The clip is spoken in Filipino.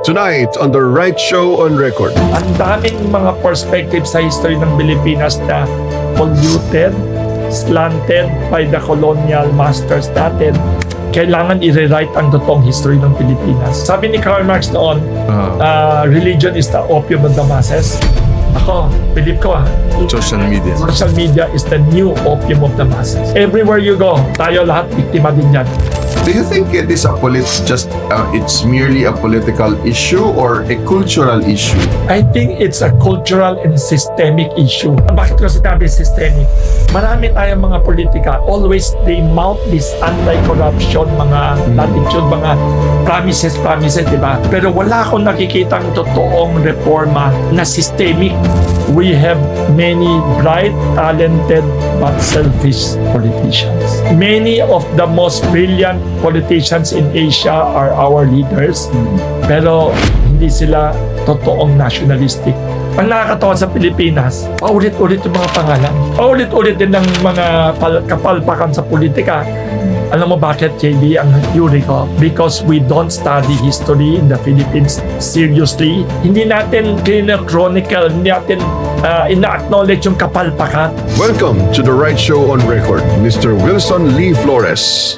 Tonight on The Right Show on Record. Ang daming mga perspective sa history ng Pilipinas na polluted, slanted by the colonial masters natin. Kailangan i-rewrite ang totoong history ng Pilipinas. Sabi ni Karl Marx noon, religion is the opium of the masses. Ako, believe ko Social media. social media is the new opium of the masses. Everywhere you go, tayo lahat biktima din yan. Do you think it is it's merely a political issue or a cultural issue? I think it's a cultural and systemic issue. Bakit ko sinabi systemic? Marami tayong mga politika, always they mount this anti-corruption, mga latitude, mga promises, di ba? Pero wala akong nakikitang totoong reforma na systemic. We have many bright, talented, but selfish politicians. Many of the most brilliant politicians in Asia are our leaders, pero hindi sila totoong nationalistic. Ang nakakatawa sa Pilipinas, paulit-ulit yung mga pangalan. Paulit-ulit din ng mga kapalpakan sa politika. Alam mo bakit, JB, ang theory ko? Because we don't study history in the Philippines seriously. Hindi natin chronicle, hindi natin ina-acknowledge yung kapalpakan. Welcome to The Right Show on Record, Mr. Wilson Lee Flores.